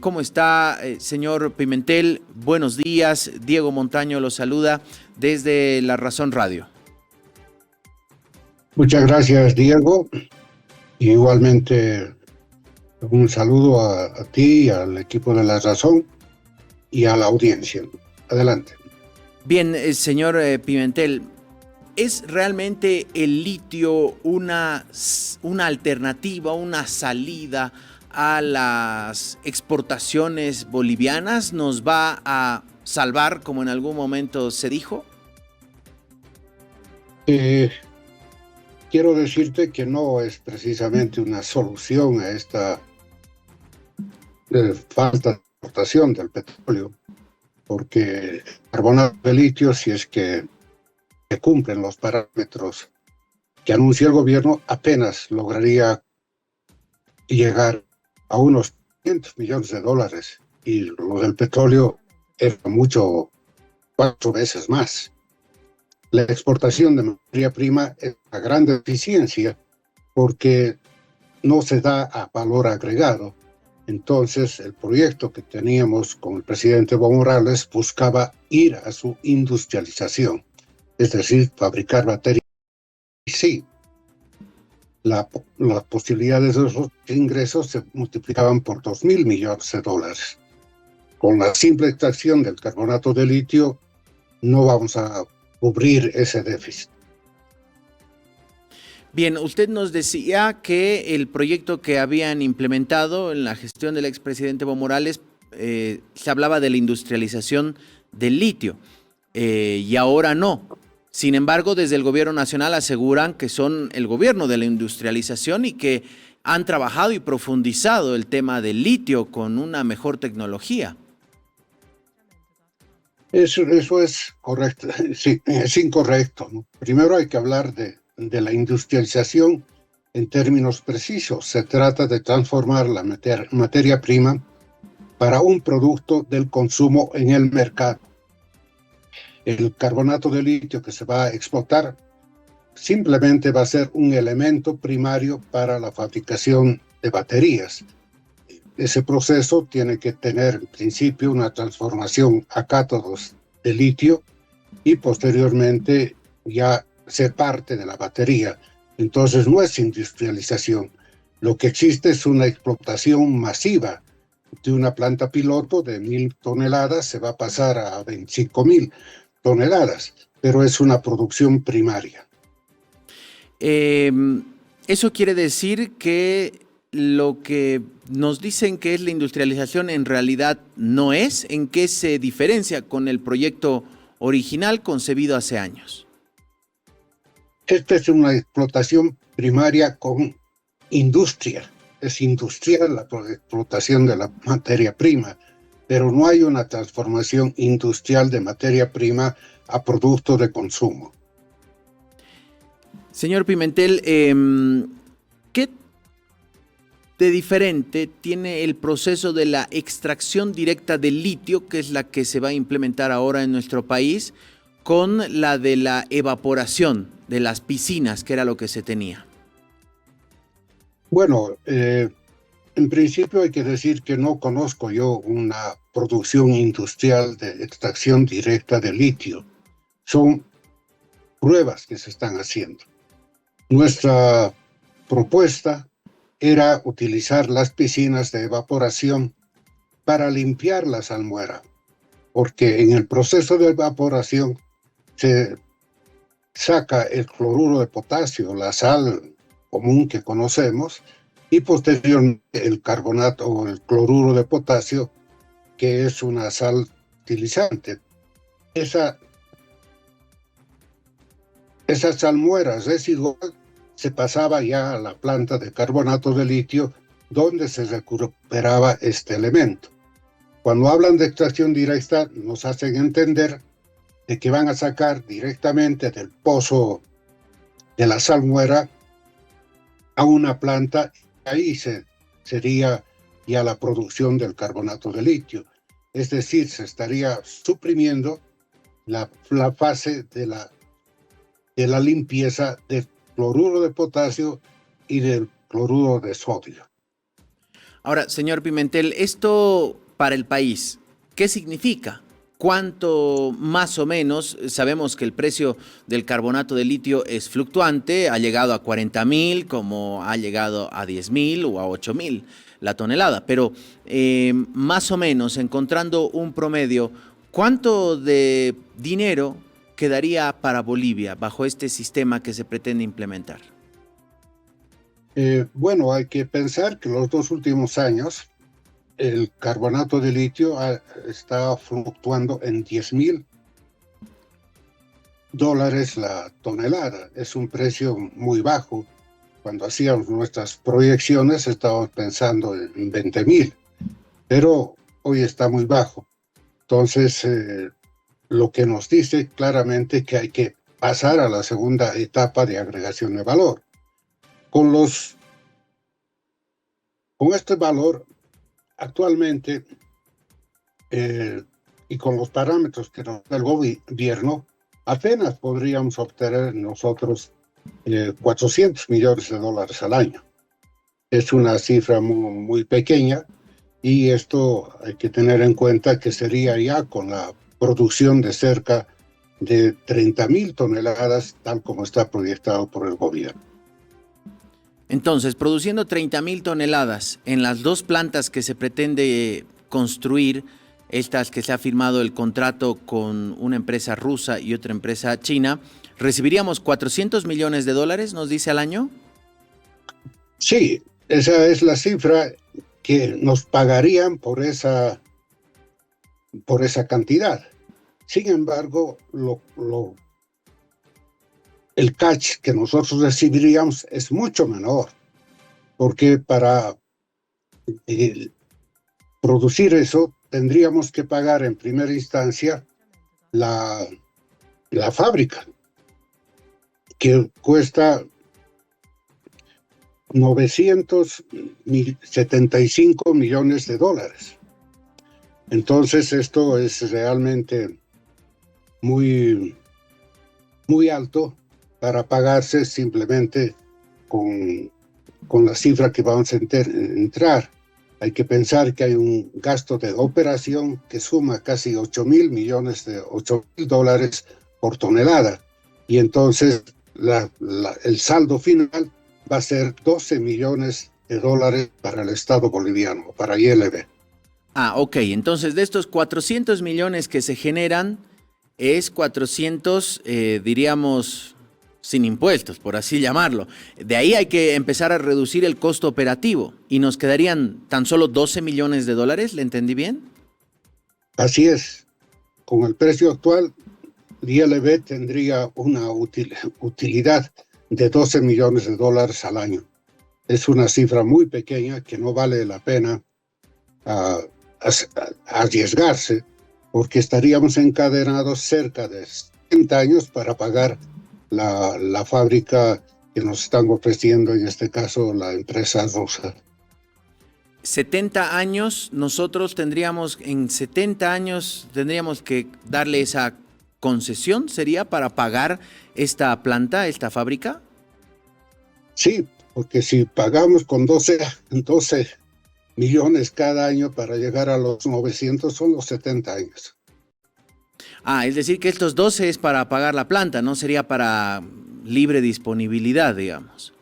¿Cómo está, señor Pimentel? Buenos días. Diego Montaño lo saluda desde La Razón Radio. Muchas gracias, Diego. Igualmente, un saludo a ti, al equipo de La Razón y a la audiencia. Adelante. Bien, señor Pimentel, ¿es realmente el litio una alternativa, una salida a las exportaciones bolivianas? ¿Nos va a salvar, como en algún momento se dijo? Quiero decirte que no es precisamente una solución a esta falta de exportación del petróleo, porque el carbonato de litio, si es que cumplen los parámetros que anuncia el gobierno, apenas lograría llegar a unos $500 millones, y lo del petróleo era mucho, 4 veces más. La exportación de materia prima es una gran deficiencia porque no se da a valor agregado. Entonces, el proyecto que teníamos con el presidente Evo Morales buscaba ir a su industrialización, es decir, fabricar baterías. Y sí, las posibilidades de esos ingresos se multiplicaban por $2.000 millones. Con la simple extracción del carbonato de litio no vamos a cubrir ese déficit. Bien, usted nos decía que el proyecto que habían implementado en la gestión del expresidente Evo Morales se hablaba de la industrialización del litio y ahora no. Sin embargo, desde el gobierno nacional aseguran que son el gobierno de la industrialización y que han trabajado y profundizado el tema del litio con una mejor tecnología. Eso es correcto, sí, es incorrecto, ¿no? Primero hay que hablar de la industrialización en términos precisos. Se trata de transformar la materia prima para un producto del consumo en el mercado. El carbonato de litio que se va a explotar simplemente va a ser un elemento primario para la fabricación de baterías. Ese proceso tiene que tener en principio una transformación a cátodos de litio y posteriormente ya ser parte de la batería. Entonces no es industrialización. Lo que existe es una explotación masiva de una planta piloto de 1.000 toneladas, se va a pasar a 25.000 toneladas, pero es una producción primaria. Eso quiere decir que lo que nos dicen que es la industrialización en realidad no es. ¿En qué se diferencia con el proyecto original concebido hace años? Esta es una explotación primaria con industria. Es industrial la explotación de la materia prima, pero no hay una transformación industrial de materia prima a producto de consumo. Señor Pimentel, ¿qué de diferente tiene el proceso de la extracción directa del litio, que es la que se va a implementar ahora en nuestro país, con la de la evaporación de las piscinas, que era lo que se tenía? Bueno, en principio hay que decir que no conozco yo una producción industrial de extracción directa de litio. Son pruebas que se están haciendo. Nuestra propuesta era utilizar las piscinas de evaporación para limpiar la salmuera, porque en el proceso de evaporación se saca el cloruro de potasio, la sal común que conocemos, y posteriormente el carbonato o el cloruro de potasio, que es una sal utilizante. Esa salmuera residual se pasaba ya a la planta de carbonato de litio, donde se recuperaba este elemento. Cuando hablan de extracción directa, nos hacen entender de que van a sacar directamente del pozo de la salmuera a una planta, y ahí sería ya la producción del carbonato de litio. Es decir, se estaría suprimiendo la fase de la limpieza del cloruro de potasio y del cloruro de sodio. Ahora, señor Pimentel, esto para el país, ¿qué significa? ¿Cuánto más o menos? Sabemos que el precio del carbonato de litio es fluctuante, ha llegado a 40.000, como ha llegado a 10.000 o a 8.000 la tonelada, pero más o menos, encontrando un promedio, ¿cuánto de dinero quedaría para Bolivia bajo este sistema que se pretende implementar? Bueno, hay que pensar que los 2 últimos años el carbonato de litio está fluctuando en $10.000 la tonelada. Es un precio muy bajo. Cuando hacíamos nuestras proyecciones estábamos pensando en 20.000, pero hoy está muy bajo. Entonces, lo que nos dice claramente que hay que pasar a la segunda etapa de agregación de valor. Con este valor, actualmente, y con los parámetros que nos da el gobierno, apenas podríamos obtener nosotros $400 millones al año. Es una cifra muy, muy pequeña, y esto hay que tener en cuenta que sería ya con la producción de cerca de 30.000 toneladas, tal como está proyectado por el gobierno. Entonces, produciendo 30.000 toneladas en las dos plantas que se pretende construir, estas que se ha firmado el contrato con una empresa rusa y otra empresa china, ¿recibiríamos $400 millones, nos dice al año? Sí, esa es la cifra que nos pagarían por esa cantidad. Sin embargo, el catch que nosotros recibiríamos es mucho menor, porque para producir eso tendríamos que pagar en primera instancia la fábrica, que cuesta $975 millones. Entonces esto es realmente muy, muy alto para pagarse simplemente con la cifra que vamos a entrar. Hay que pensar que hay un gasto de operación que suma casi $8.000 millones por tonelada, y entonces el saldo final va a ser $12 millones para el Estado boliviano, para ILB. Ah, ok. Entonces, de estos 400 millones que se generan, es 400, diríamos, sin impuestos, por así llamarlo. De ahí hay que empezar a reducir el costo operativo y nos quedarían tan solo $12 millones, ¿le entendí bien? Así es. Con el precio actual, ILB tendría una utilidad de $12 millones al año. Es una cifra muy pequeña que no vale la pena arriesgarse, porque estaríamos encadenados cerca de 70 años para pagar la fábrica que nos están ofreciendo, en este caso la empresa rusa. 70 años, nosotros en 70 años tendríamos que darle esa concesión, ¿sería para pagar esta planta, esta fábrica? Sí, porque si pagamos con 12 millones cada año para llegar a los 900, son los 70 años. Ah, es decir que estos 12 es para pagar la planta, no sería para libre disponibilidad, digamos.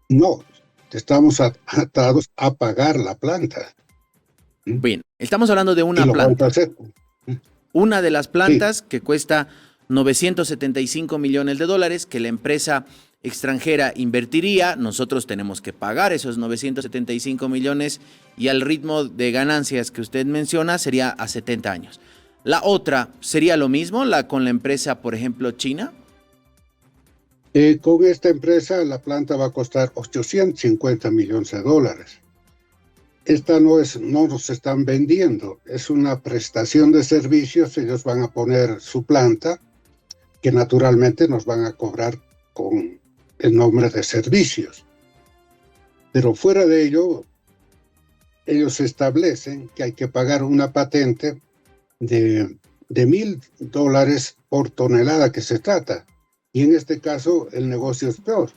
No, estamos atados a pagar la planta. Bien, estamos hablando de una planta. Una de las plantas, sí, que cuesta $975 millones, que la empresa extranjera invertiría, nosotros tenemos que pagar esos 975 millones y al ritmo de ganancias que usted menciona sería a 70 años. ¿La otra sería lo mismo, con la empresa, por ejemplo, china? Con esta empresa la planta va a costar $850 millones. Esta no nos están vendiendo, es una prestación de servicios. Ellos van a poner su planta, que naturalmente nos van a cobrar con el nombre de servicios. Pero fuera de ello, ellos establecen que hay que pagar una patente de $1.000 por tonelada que se trata. Y en este caso el negocio es peor.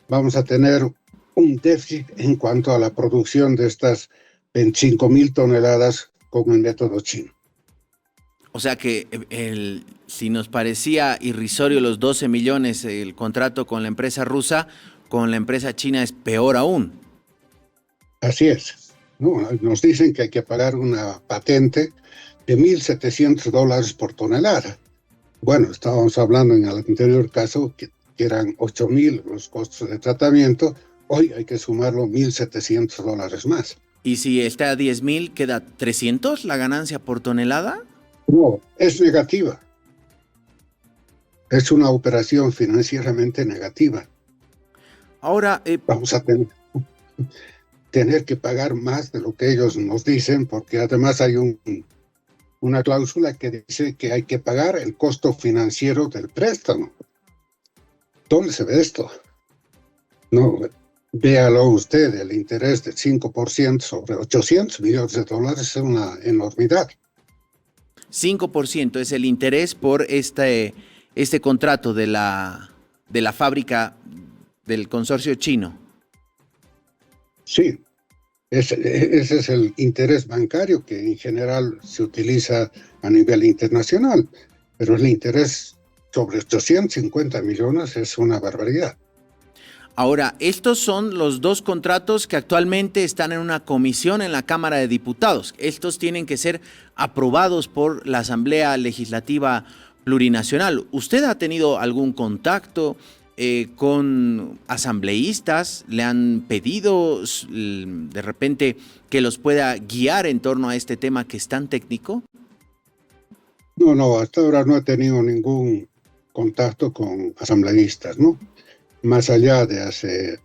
Vamos a tener un déficit en cuanto a la producción de estas 25,000 toneladas con el método chino. O sea que si nos parecía irrisorio los 12 millones el contrato con la empresa rusa, con la empresa china es peor aún. Así es. No, nos dicen que hay que pagar una patente de $1,700 por tonelada. Bueno, estábamos hablando en el anterior caso que eran 8,000 los costos de tratamiento. Hoy hay que sumarlo $1,700 más. ¿Y si está a 10,000, queda 300 la ganancia por tonelada? No, es negativa. Es una operación financieramente negativa. Ahora, vamos a tener que pagar más de lo que ellos nos dicen, porque además hay una cláusula que dice que hay que pagar el costo financiero del préstamo. ¿Dónde se ve esto? No, véalo usted, el interés del 5% sobre 800 millones de dólares es una enormidad. 5% es el interés por este contrato de la fábrica del consorcio chino. Sí, ese es el interés bancario que en general se utiliza a nivel internacional, pero el interés sobre 850 millones es una barbaridad. Ahora, estos son los dos contratos que actualmente están en una comisión en la Cámara de Diputados. Estos tienen que ser aprobados por la Asamblea Legislativa Plurinacional. ¿Usted ha tenido algún contacto con asambleístas? ¿Le han pedido de repente que los pueda guiar en torno a este tema que es tan técnico? No, hasta ahora no he tenido ningún contacto con asambleístas, ¿no? Más allá de hace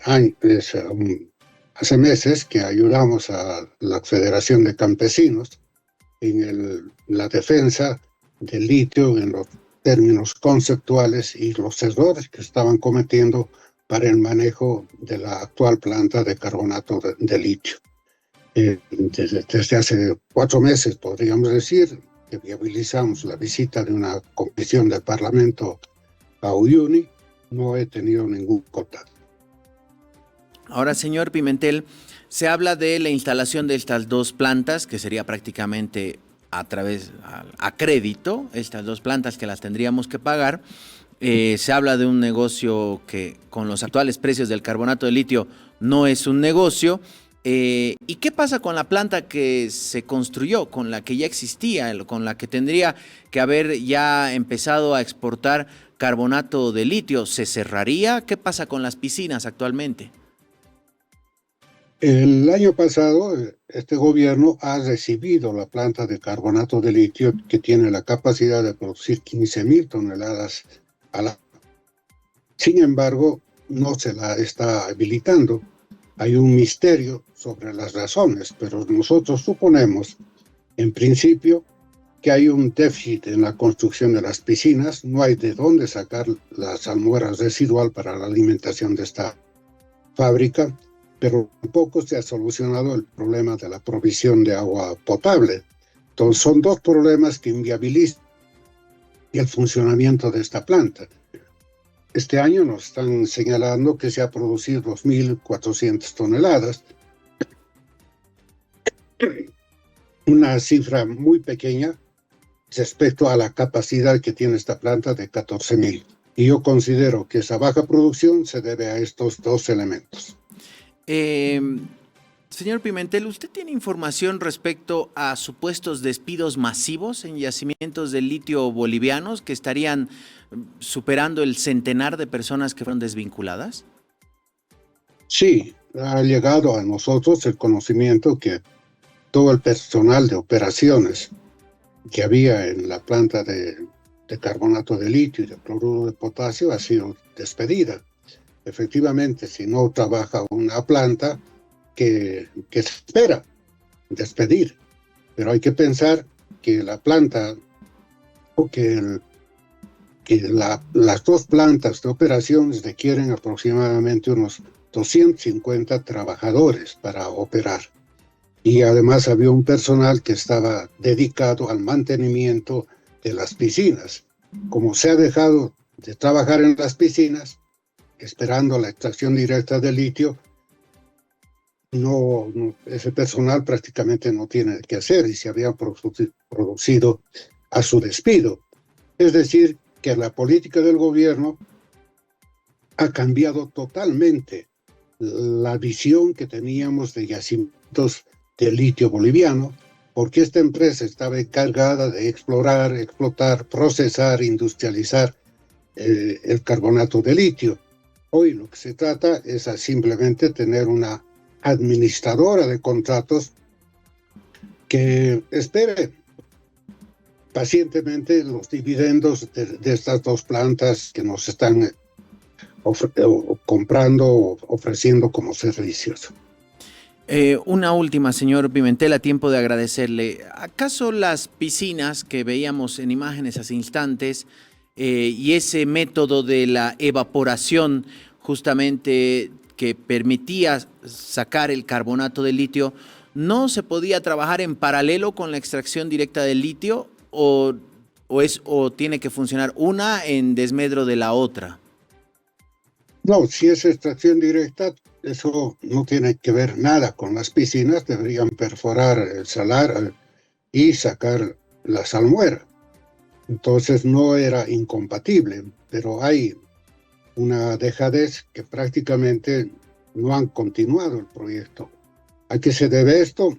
meses que ayudamos a la Federación de Campesinos en la defensa del litio en los términos conceptuales y los errores que estaban cometiendo para el manejo de la actual planta de carbonato de litio. Desde hace 4 meses, podríamos decir, que viabilizamos la visita de una comisión del Parlamento a Uyuni. No he tenido ningún contacto. Ahora, señor Pimentel, se habla de la instalación de estas dos plantas, que sería prácticamente a crédito, estas dos plantas que las tendríamos que pagar. Se habla de un negocio que con los actuales precios del carbonato de litio no es un negocio. ¿Y qué pasa con la planta que se construyó, con la que ya existía, con la que tendría que haber ya empezado a exportar carbonato de litio? ¿Se cerraría? ¿Qué pasa con las piscinas actualmente? El año pasado, este gobierno ha recibido la planta de carbonato de litio que tiene la capacidad de producir 15,000 toneladas al año. Sin embargo, no se la está habilitando. Hay un misterio sobre las razones, pero nosotros suponemos, en principio, que hay un déficit en la construcción de las piscinas. No hay de dónde sacar la salmuera residual para la alimentación de esta fábrica, pero tampoco se ha solucionado el problema de la provisión de agua potable. Entonces son dos problemas que inviabilizan el funcionamiento de esta planta. Este año nos están señalando que se ha producido 2,400 toneladas, una cifra muy pequeña respecto a la capacidad que tiene esta planta de 14,000. Y yo considero que esa baja producción se debe a estos dos elementos. Señor Pimentel, ¿usted tiene información respecto a supuestos despidos masivos en yacimientos de litio bolivianos que estarían superando el centenar de personas que fueron desvinculadas? Sí, ha llegado a nosotros el conocimiento que todo el personal de operaciones que había en la planta de carbonato de litio y de cloruro de potasio ha sido despedida. Efectivamente, si no trabaja una planta que se espera despedir, pero hay que pensar que la planta o que las dos plantas de operaciones requieren aproximadamente unos 250 trabajadores para operar. Y además había un personal que estaba dedicado al mantenimiento de las piscinas. Como se ha dejado de trabajar en las piscinas, esperando la extracción directa de litio, ese personal prácticamente no tiene que hacer y se había producido a su despido. Es decir, que la política del gobierno ha cambiado totalmente la visión que teníamos de yacimientos de litio boliviano, porque esta empresa estaba encargada de explorar, explotar, procesar, industrializar el carbonato de litio. Hoy lo que se trata es a simplemente tener una administradora de contratos que espere pacientemente los dividendos de estas dos plantas que nos están comprando o ofreciendo como servicios. Una última, señor Pimentel, a tiempo de agradecerle. ¿Acaso las piscinas que veíamos en imágenes hace instantes y ese método de la evaporación justamente que permitía sacar el carbonato de litio, no se podía trabajar en paralelo con la extracción directa del litio o tiene que funcionar una en desmedro de la otra? No, si es extracción directa, eso no tiene que ver nada con las piscinas, deberían perforar el salar y sacar la salmuera. Entonces no era incompatible, pero hay una dejadez que prácticamente no han continuado el proyecto. ¿A qué se debe esto?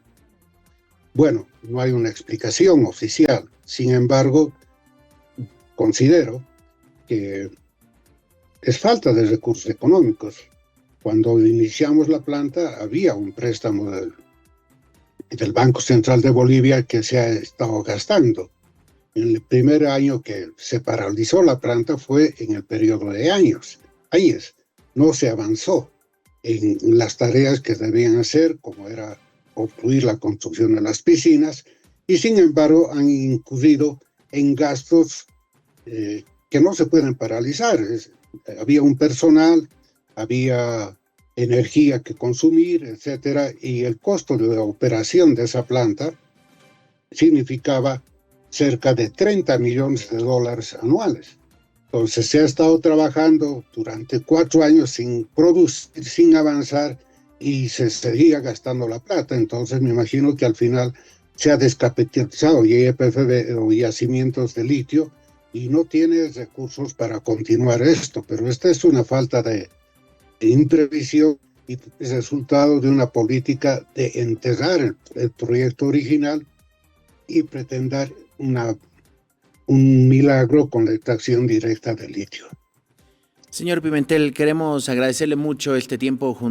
Bueno, no hay una explicación oficial. Sin embargo, considero que es falta de recursos económicos. Cuando iniciamos la planta había un préstamo del Banco Central de Bolivia que se ha estado gastando. El primer año que se paralizó la planta fue en el periodo de años. No se avanzó en las tareas que debían hacer, como era concluir la construcción de las piscinas, y sin embargo han incurrido en gastos que no se pueden paralizar. Había un personal, había energía que consumir, etcétera, y el costo de la operación de esa planta significaba cerca de $30 millones anuales. Entonces se ha estado trabajando durante 4 años sin producir, sin avanzar, y se seguía gastando la plata. Entonces me imagino que al final se ha descapitalizado YPF o yacimientos de litio y no tiene recursos para continuar esto. Pero esta es una falta de imprevisión y es resultado de una política de enterrar el proyecto original y pretender un milagro con la extracción directa de litio. Señor Pimentel, queremos agradecerle mucho este tiempo junto